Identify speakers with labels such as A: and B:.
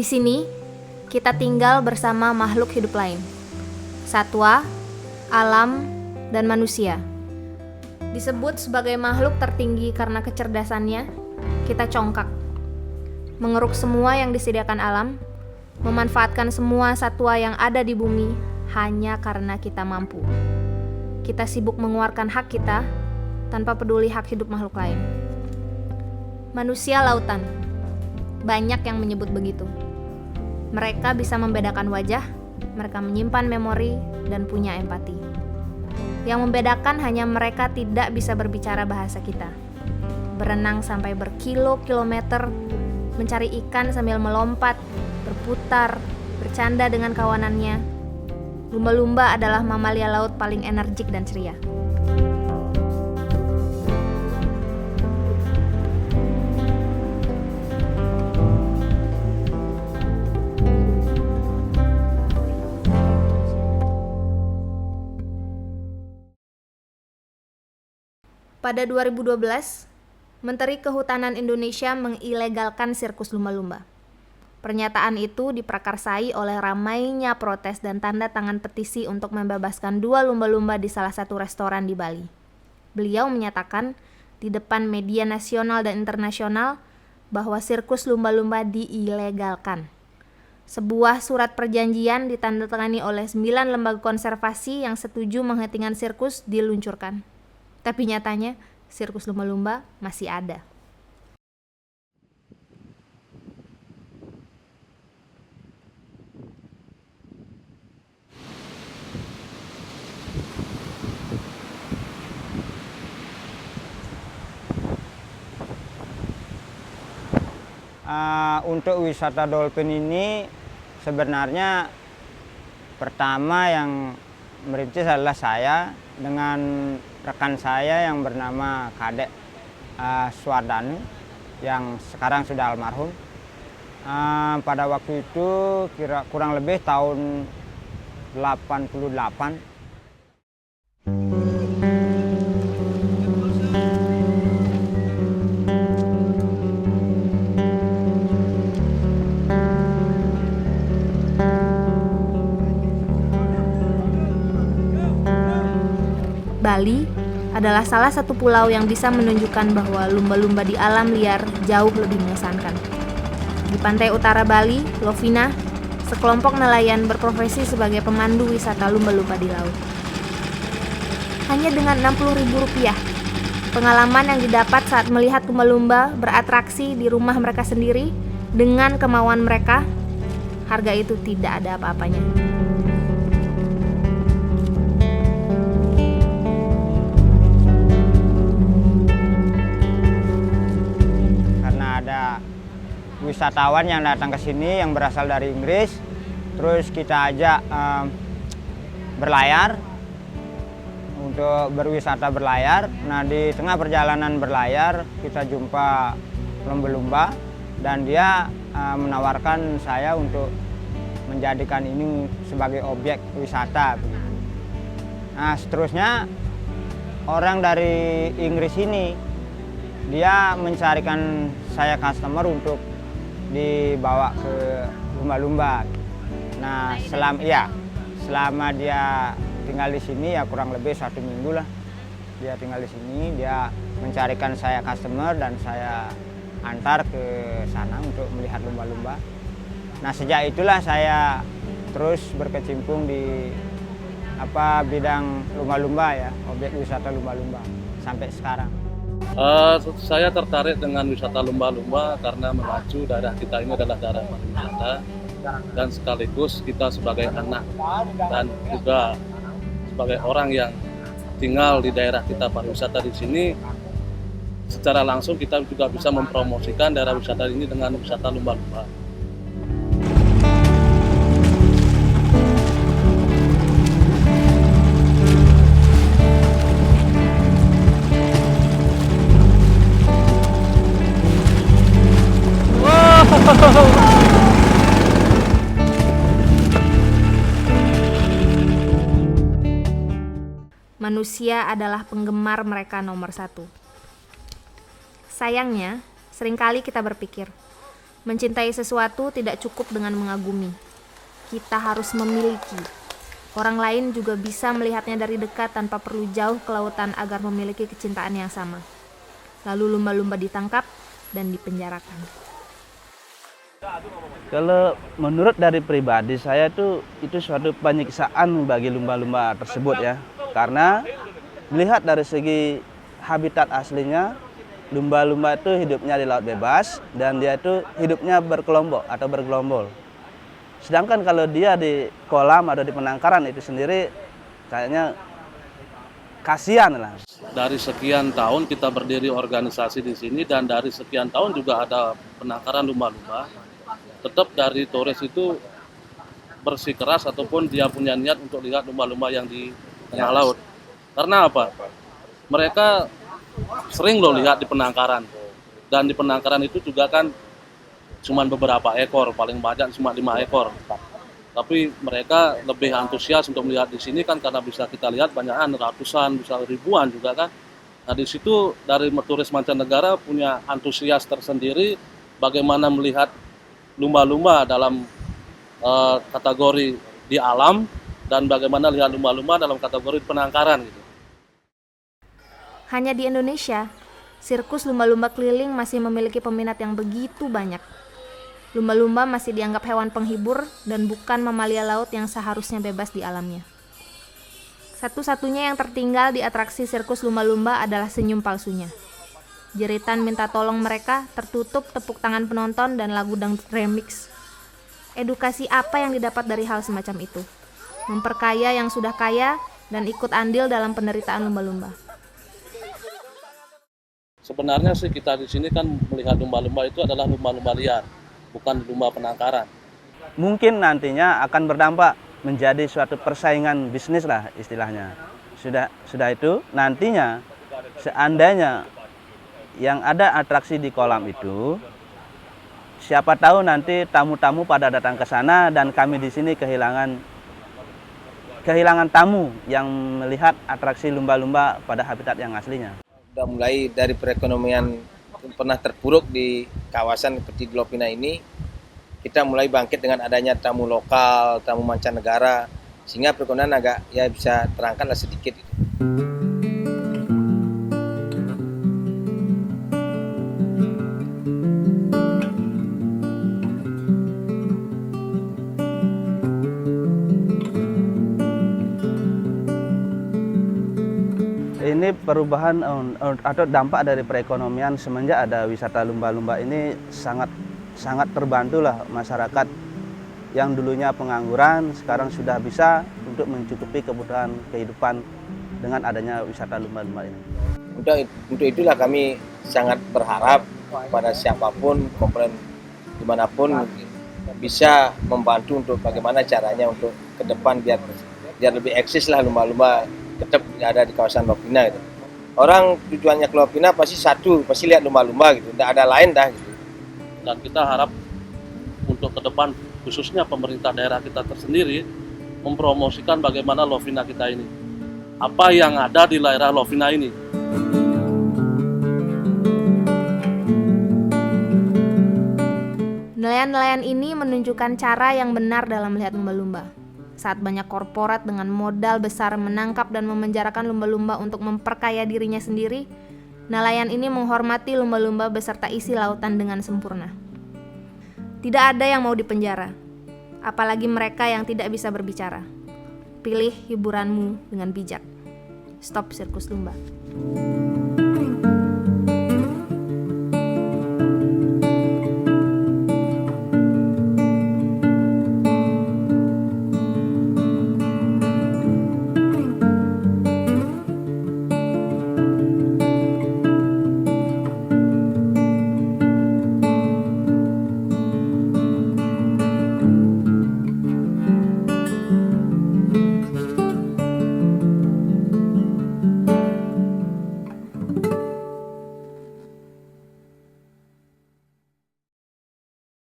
A: sini, kita tinggal bersama makhluk hidup lain, satwa, alam, dan manusia. Disebut sebagai makhluk tertinggi karena kecerdasannya, kita congkak, mengeruk semua yang disediakan alam, memanfaatkan semua satwa yang ada di bumi hanya karena kita mampu. Kita sibuk mengeluarkan hak kita tanpa peduli hak hidup makhluk lain. Manusia lautan, banyak yang menyebut begitu. Mereka bisa membedakan wajah, mereka menyimpan memori, dan punya empati. Yang membedakan hanya mereka tidak bisa berbicara bahasa kita. Berenang sampai berkilo-kilometer, mencari ikan sambil melompat, berputar, bercanda dengan kawanannya. Lumba-lumba adalah mamalia laut paling energik dan ceria. Pada 2012, Menteri Kehutanan Indonesia mengilegalkan sirkus lumba-lumba. Pernyataan itu diprakarsai oleh ramainya protes dan tanda tangan petisi untuk membebaskan 2 lumba-lumba di salah satu restoran di Bali. Beliau menyatakan di depan media nasional dan internasional bahwa sirkus lumba-lumba diilegalkan. Sebuah surat perjanjian ditandatangani oleh 9 lembaga konservasi yang setuju menghentikan sirkus diluncurkan. Tapi nyatanya, sirkus lumba-lumba masih ada.
B: Untuk wisata dolphin ini sebenarnya pertama yang merintis adalah saya dengan rekan saya yang bernama Kadek Swardani yang sekarang sudah almarhum. Pada waktu itu kurang lebih tahun 88.
A: Bali adalah salah satu pulau yang bisa menunjukkan bahwa lumba-lumba di alam liar jauh lebih mengesankan. Di pantai utara Bali, Lovina, sekelompok nelayan berprofesi sebagai pemandu wisata lumba-lumba di laut. Hanya dengan Rp60.000, pengalaman yang didapat saat melihat lumba-lumba beratraksi di rumah mereka sendiri dengan kemauan mereka, harga itu tidak ada apa-apanya.
B: Wisatawan yang datang ke sini yang berasal dari Inggris, terus kita ajak berlayar untuk berwisata berlayar. Nah, di tengah perjalanan berlayar kita jumpa lumba-lumba dan dia menawarkan saya untuk menjadikan ini sebagai objek wisata. Nah, seterusnya orang dari Inggris ini dia mencarikan saya customer untuk dibawa ke lumba-lumba. Nah, selama dia tinggal di sini ya kurang lebih 1 minggu lah. Dia tinggal di sini, dia mencarikan saya customer dan saya antar ke sana untuk melihat lumba-lumba. Nah, sejak itulah saya terus berkecimpung di bidang lumba-lumba ya, objek wisata lumba-lumba sampai sekarang.
C: Saya tertarik dengan wisata lumba-lumba karena mengacu daerah kita ini adalah daerah pariwisata dan sekaligus kita sebagai anak dan juga sebagai orang yang tinggal di daerah kita pariwisata di sini, secara langsung kita juga bisa mempromosikan daerah wisata ini dengan wisata lumba-lumba.
A: Manusia adalah penggemar mereka nomor 1. Sayangnya, seringkali kita berpikir, Mencintai sesuatu tidak cukup dengan mengagumi. Kita harus memiliki. Orang lain juga bisa melihatnya dari dekat tanpa perlu jauh ke lautan agar memiliki kecintaan yang sama. Lalu lumba-lumba ditangkap dan dipenjarakan.
D: Kalau menurut dari pribadi saya itu suatu penyiksaan bagi lumba-lumba tersebut ya. Karena melihat dari segi habitat aslinya, lumba-lumba itu hidupnya di laut bebas dan dia itu hidupnya berkelompok atau bergelombol. Sedangkan kalau dia di kolam atau di penangkaran itu sendiri kayaknya kasihan lah.
C: Dari sekian tahun kita berdiri organisasi di sini dan dari sekian tahun juga ada penangkaran lumba-lumba. Tetap dari turis itu bersikeras ataupun dia punya niat untuk lihat lumba-lumba yang di tengah laut. Karena apa? Mereka sering loh lihat di penangkaran. Dan di penangkaran itu juga kan cuma beberapa ekor, paling banyak cuma 5 ekor. Tapi mereka lebih antusias untuk melihat di sini kan karena bisa kita lihat banyakan ratusan, bisa ribuan juga kan. Nah di situ dari turis mancanegara punya antusias tersendiri bagaimana melihat lumba-lumba dalam kategori di alam dan bagaimana lihat lumba-lumba dalam kategori penangkaran gitu.
A: Hanya di Indonesia, sirkus lumba-lumba keliling masih memiliki peminat yang begitu banyak. Lumba-lumba masih dianggap hewan penghibur dan bukan mamalia laut yang seharusnya bebas di alamnya. Satu-satunya yang tertinggal di atraksi sirkus lumba-lumba adalah senyum palsunya. Jeritan minta tolong mereka tertutup tepuk tangan penonton dan lagu dangdut remix. Edukasi apa yang didapat dari hal semacam itu? Memperkaya yang sudah kaya dan ikut andil dalam penderitaan lumba-lumba.
C: Sebenarnya sih kita di sini kan melihat lumba-lumba itu adalah lumba-lumba liar, bukan lumba penangkaran.
D: Mungkin nantinya akan berdampak menjadi suatu persaingan bisnis lah istilahnya. Sudah itu nantinya seandainya yang ada atraksi di kolam itu, siapa tahu nanti tamu-tamu pada datang ke sana dan kami di sini kehilangan tamu yang melihat atraksi lumba-lumba pada habitat yang aslinya.
E: Sudah mulai dari perekonomian pernah terpuruk di kawasan seperti di Lopina ini, kita mulai bangkit dengan adanya tamu lokal, tamu mancanegara, sehingga perekonomian agak ya bisa terangkatlah sedikit.
D: Ini perubahan atau dampak dari perekonomian semenjak ada wisata lumba-lumba ini sangat terbantulah masyarakat yang dulunya pengangguran sekarang sudah bisa untuk mencukupi kebutuhan kehidupan dengan adanya wisata lumba-lumba ini.
E: Untuk itulah kami sangat berharap pada siapapun, komponen dimanapun bisa membantu untuk bagaimana caranya untuk ke depan biar lebih eksis lah lumba-lumba tetap ada di kawasan Lopina gitu. Orang tujuannya ke Lopina pasti lihat lumba-lumba gitu, tidak ada lain dah gitu.
C: Dan kita harap untuk ke depan khususnya pemerintah daerah kita tersendiri mempromosikan bagaimana Lovina kita ini. Apa yang ada di daerah Lovina ini.
A: Nelayan-nelayan ini menunjukkan cara yang benar dalam melihat lumba-lumba. Saat banyak korporat dengan modal besar menangkap dan memenjarakan lumba-lumba untuk memperkaya dirinya sendiri, nelayan ini menghormati lumba-lumba beserta isi lautan dengan sempurna. Tidak ada yang mau dipenjara, apalagi mereka yang tidak bisa berbicara. Pilih hiburanmu dengan bijak. Stop sirkus lumba.